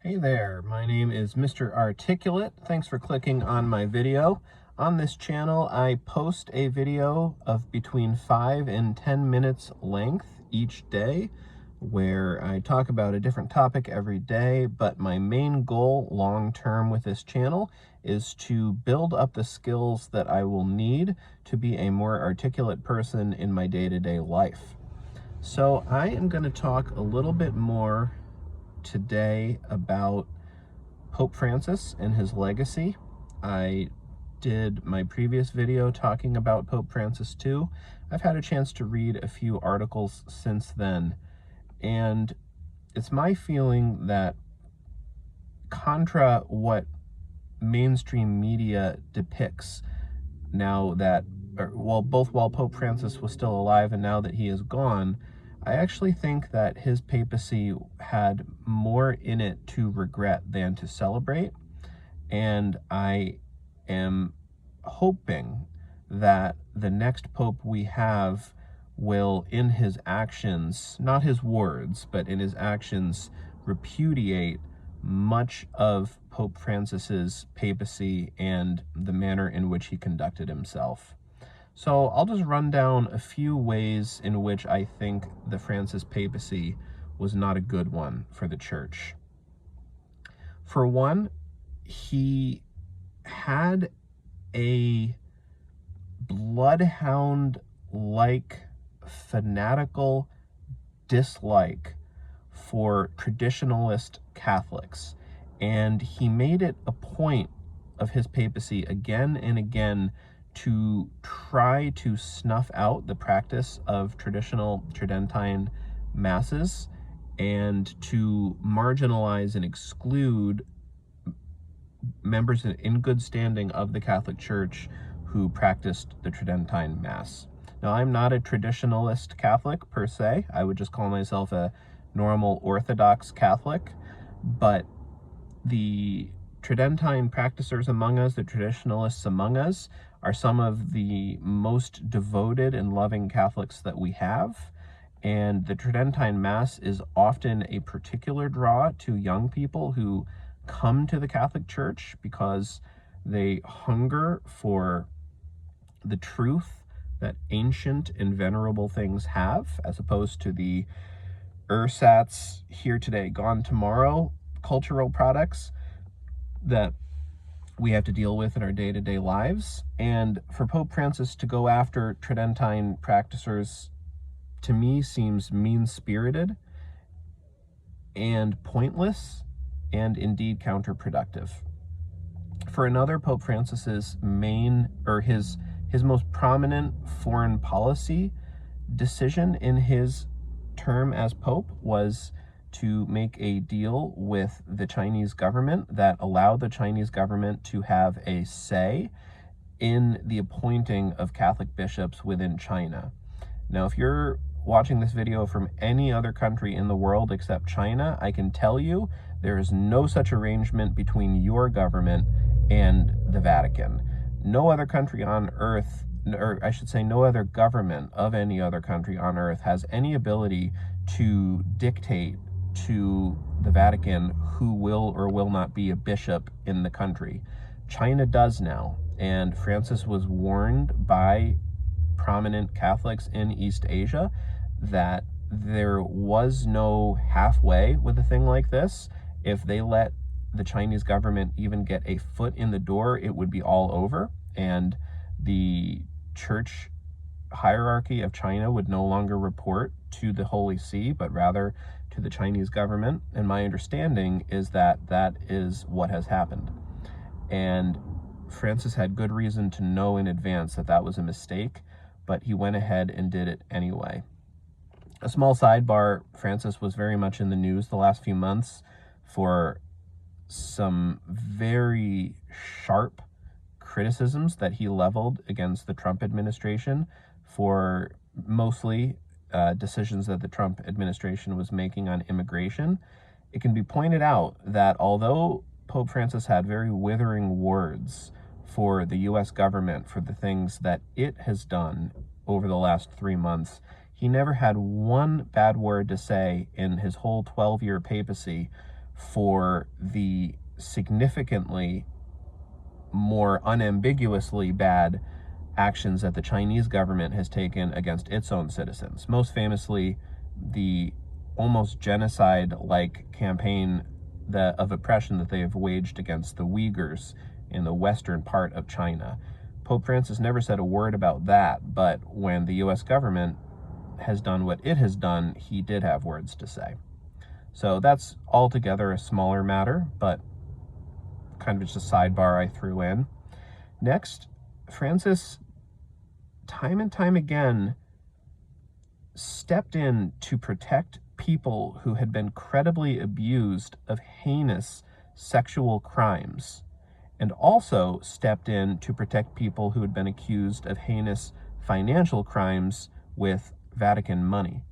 Hey there, my name is Mr. Articulate. Thanks for clicking on my video. On this channel, I post a video of between 5 and 10 minutes length each day, where I talk about a different topic every day, but my main goal long-term with this channel is to build up the skills that I will need to be a more articulate person in my day-to-day life. So I am going to talk a little bit more today about Pope Francis and his legacy. I did my previous video talking about Pope Francis too. I've had a chance to read a few articles since then, and it's my feeling that contra what mainstream media depicts now that, both while Pope Francis was still alive and now that he is gone, I actually think that his papacy had more in it to regret than to celebrate. And I am hoping that the next pope we have will, in his actions, not his words, but in his actions, repudiate much of Pope Francis's papacy and the manner in which he conducted himself. So I'll just run down a few ways in which I think the Francis papacy was not a good one for the church. For one, he had a bloodhound-like fanatical dislike for traditionalist Catholics, and he made it a point of his papacy again and again to try to snuff out the practice of traditional Tridentine masses and to marginalize and exclude members in good standing of the Catholic Church who practiced the Tridentine Mass. Now, I'm not a traditionalist Catholic per se. I would just call myself a normal Orthodox Catholic, but the Tridentine practicers among us, the traditionalists among us, are some of the most devoted and loving Catholics that we have. And the Tridentine Mass is often a particular draw to young people who come to the Catholic Church because they hunger for the truth that ancient and venerable things have, as opposed to the ersatz, here today, gone tomorrow cultural products that we have to deal with in our day-to-day lives. And for Pope Francis to go after Tridentine practicers, to me, seems mean-spirited and pointless, and indeed counterproductive. For another, Pope Francis's his most prominent foreign policy decision in his term as Pope was to make a deal with the Chinese government that allowed the Chinese government to have a say in the appointing of Catholic bishops within China. Now, if you're watching this video from any other country in the world except China, I can tell you there is no such arrangement between your government and the Vatican. No other country on earth, or I should say no other government of any other country on earth, has any ability to dictate to the Vatican who will or will not be a bishop in the country. China does now, and Francis was warned by prominent Catholics in East Asia that there was no halfway with a thing like this. If they let the Chinese government even get a foot in the door, it would be all over, and the church hierarchy of China would no longer report to the Holy See, but rather to the Chinese government. And my understanding is that that is what has happened. And Francis had good reason to know in advance that that was a mistake, but he went ahead and did it anyway. A small sidebar, Francis was very much in the news the last few months for some very sharp criticisms that he leveled against the Trump administration for mostly decisions that the Trump administration was making on immigration. It can be pointed out that although Pope Francis had very withering words for the U.S. government for the things that it has done over the last 3 months, he never had one bad word to say in his whole 12-year papacy for the significantly more unambiguously bad actions that the Chinese government has taken against its own citizens. Most famously, the almost genocide-like campaign of oppression that they have waged against the Uyghurs in the western part of China. Pope Francis never said a word about that, but when the US government has done what it has done, he did have words to say. So that's altogether a smaller matter, but kind of just a sidebar I threw in. Next, Francis, time and time again, stepped in to protect people who had been credibly abused of heinous sexual crimes, and also stepped in to protect people who had been accused of heinous financial crimes with Vatican money.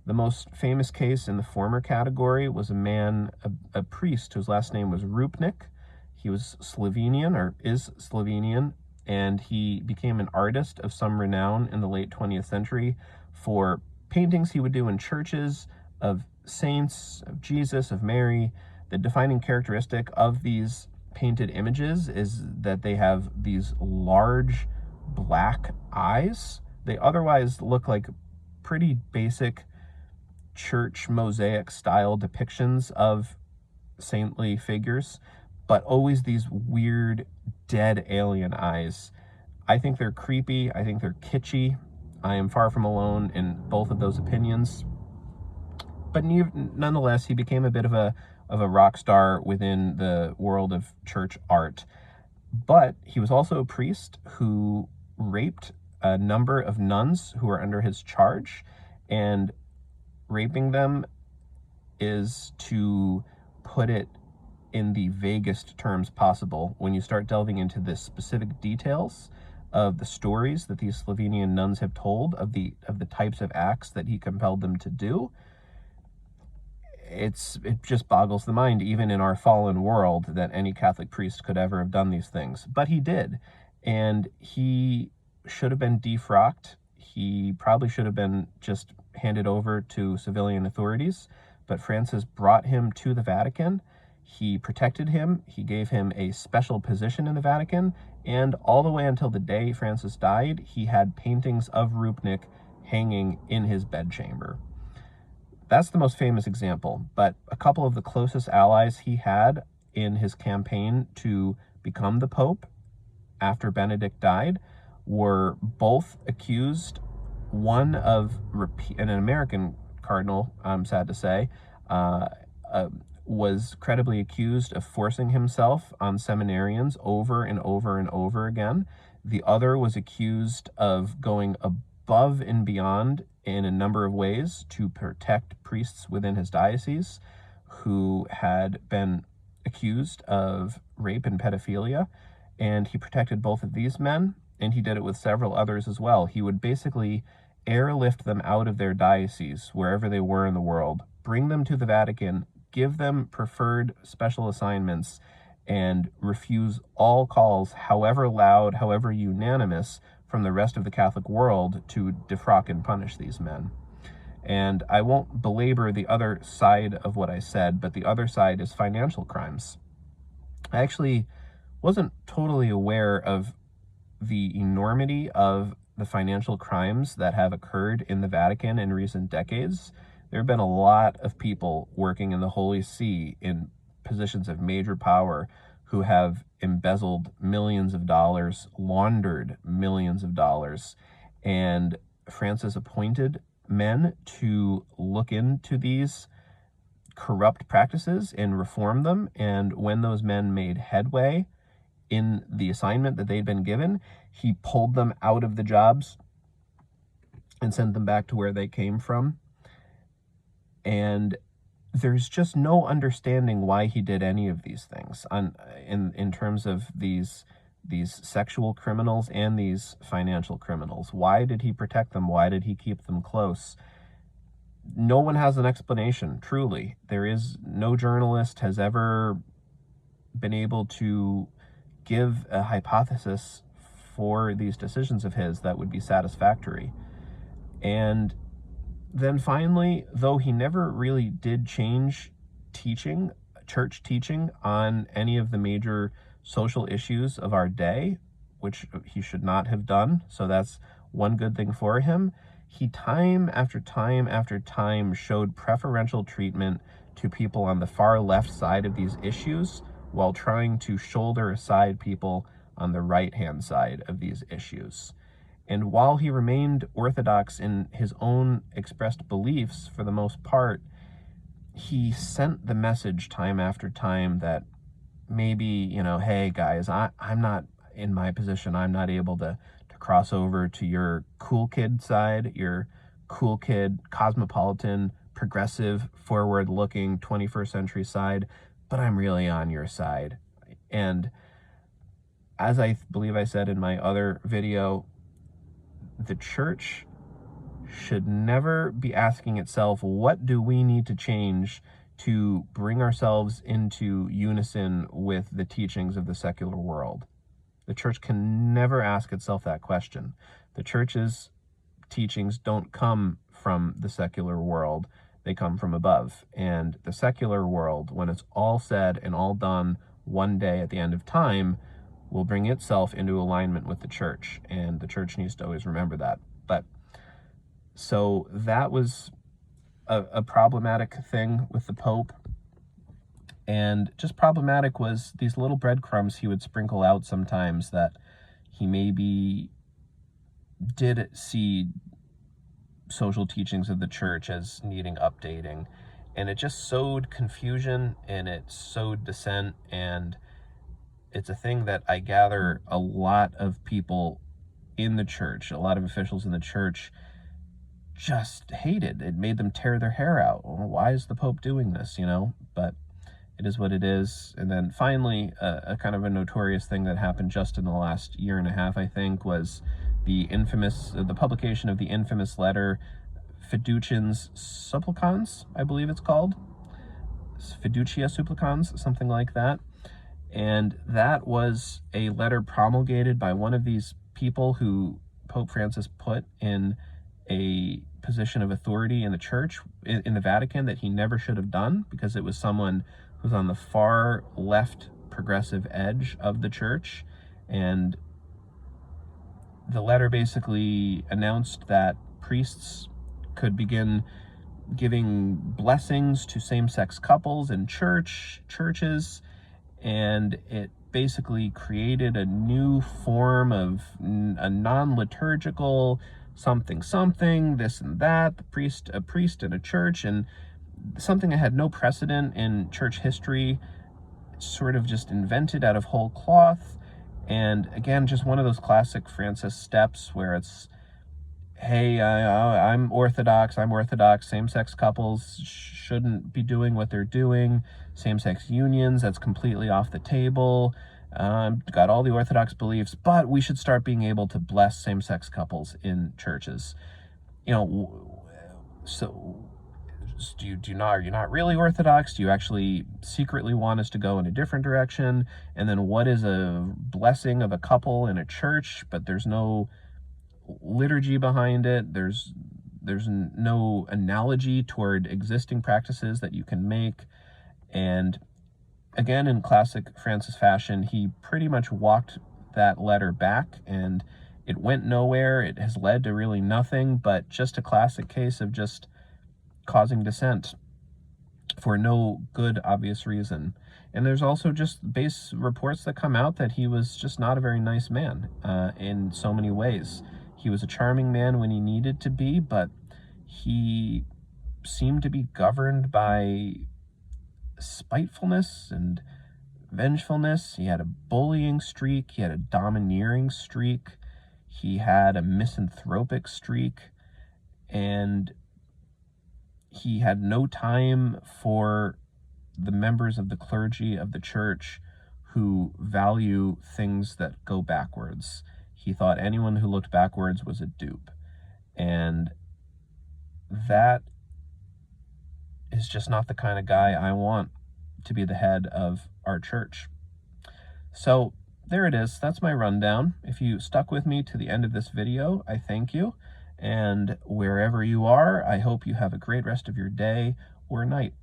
The most famous case in the former category was a man, a priest, whose last name was Rupnik. He was Slovenian, or is Slovenian, and he became an artist of some renown in the late 20th century for paintings he would do in churches of saints, of Jesus, of Mary. The defining characteristic of these painted images is that they have these large black eyes. They otherwise look like pretty basic church mosaic style depictions of saintly figures, but always these weird dead alien eyes. I think they're creepy. I think they're kitschy. I am far from alone in both of those opinions. But nonetheless, he became a bit of a rock star within the world of church art. But he was also a priest who raped a number of nuns who were under his charge, and raping them is, to put it in the vaguest terms possible, when you start delving into the specific details of the stories that these Slovenian nuns have told of the types of acts that he compelled them to do, it just boggles the mind, even in our fallen world, that any Catholic priest could ever have done these things. But he did, and he should have been defrocked. He probably should have been just handed over to civilian authorities, but Francis brought him to the Vatican. He protected him. He gave him a special position in the Vatican, and all the way until the day Francis died, he had paintings of Rupnik hanging in his bedchamber. That's the most famous example, but a couple of the closest allies he had in his campaign to become the Pope after Benedict died were both accused, one of, an American cardinal, I'm sad to say, was credibly accused of forcing himself on seminarians over and over and over again. The other was accused of going above and beyond in a number of ways to protect priests within his diocese who had been accused of rape and pedophilia. And he protected both of these men, and he did it with several others as well. He would basically airlift them out of their diocese, wherever they were in the world, bring them to the Vatican, give them preferred special assignments, and refuse all calls, however loud, however unanimous, from the rest of the Catholic world to defrock and punish these men. And I won't belabor the other side of what I said, but the other side is financial crimes. I actually wasn't totally aware of the enormity of the financial crimes that have occurred in the Vatican in recent decades. There have been a lot of people working in the Holy See in positions of major power who have embezzled millions of dollars, laundered millions of dollars, and Francis appointed men to look into these corrupt practices and reform them. And when those men made headway in the assignment that they'd been given, he pulled them out of the jobs and sent them back to where they came from. And there's just no understanding why he did any of these things in terms of these sexual criminals and these financial criminals. Why did he protect them? Why did he keep them close? No one has an explanation, truly. There is no journalist has ever been able to give a hypothesis for these decisions of his that would be satisfactory. And then finally, though he never really did change church teaching on any of the major social issues of our day, which he should not have done. So that's one good thing for him. He time after time after time showed preferential treatment to people on the far left side of these issues while trying to shoulder aside people on the right-hand side of these issues. And while he remained orthodox in his own expressed beliefs for the most part, he sent the message time after time that maybe, hey guys, I'm not in my position. I'm not able to cross over to your cool kid side, your cool kid, cosmopolitan, progressive, forward-looking 21st century side, but I'm really on your side. And as I believe I said in my other video, the church should never be asking itself, what do we need to change to bring ourselves into unison with the teachings of the secular world? The church can never ask itself that question. The church's teachings don't come from the secular world. They come from above. And the secular world, when it's all said and all done one day at the end of time, will bring itself into alignment with the church. And the church needs to always remember that. But so that was a problematic thing with the Pope. And just problematic was these little breadcrumbs he would sprinkle out sometimes that he maybe did see social teachings of the church as needing updating. And it just sowed confusion and it sowed dissent. And it's a thing that I gather a lot of people in the church, a lot of officials in the church just hated. It made them tear their hair out. Well, why is the Pope doing this, But it is what it is. And then finally, a kind of a notorious thing that happened just in the last year and a half, I think, was the publication of the infamous letter, Fiducians Supplicans, I believe it's called. Fiducia Supplicans, something like that. And that was a letter promulgated by one of these people who Pope Francis put in a position of authority in the church, in the Vatican, that he never should have done, because it was someone who's on the far left progressive edge of the church. And the letter basically announced that priests could begin giving blessings to same-sex couples in churches, and it basically created a new form of a non-liturgical something, this and that, a priest in a church, and something that had no precedent in church history, sort of just invented out of whole cloth. And again, just one of those classic Francis steps where it's, hey, I'm Orthodox, same-sex couples shouldn't be doing what they're doing, same-sex unions, that's completely off the table, got all the Orthodox beliefs, but we should start being able to bless same-sex couples in churches. So are you not really Orthodox? Do you actually secretly want us to go in a different direction? And then what is a blessing of a couple in a church, but there's no liturgy behind it? There's no analogy toward existing practices that you can make. And again, in classic Francis fashion, he pretty much walked that letter back, and it went nowhere. It has led to really nothing but just a classic case of just causing dissent for no good obvious reason. And there's also just base reports that come out that he was just not a very nice man in so many ways. He was a charming man when he needed to be, but he seemed to be governed by spitefulness and vengefulness. He had a bullying streak. He had a domineering streak. He had a misanthropic streak. And he had no time for the members of the clergy of the church who value things that go backwards. He thought anyone who looked backwards was a dupe. And that is just not the kind of guy I want to be the head of our church. So there it is. That's my rundown. If you stuck with me to the end of this video, I thank you. And wherever you are, I hope you have a great rest of your day or night.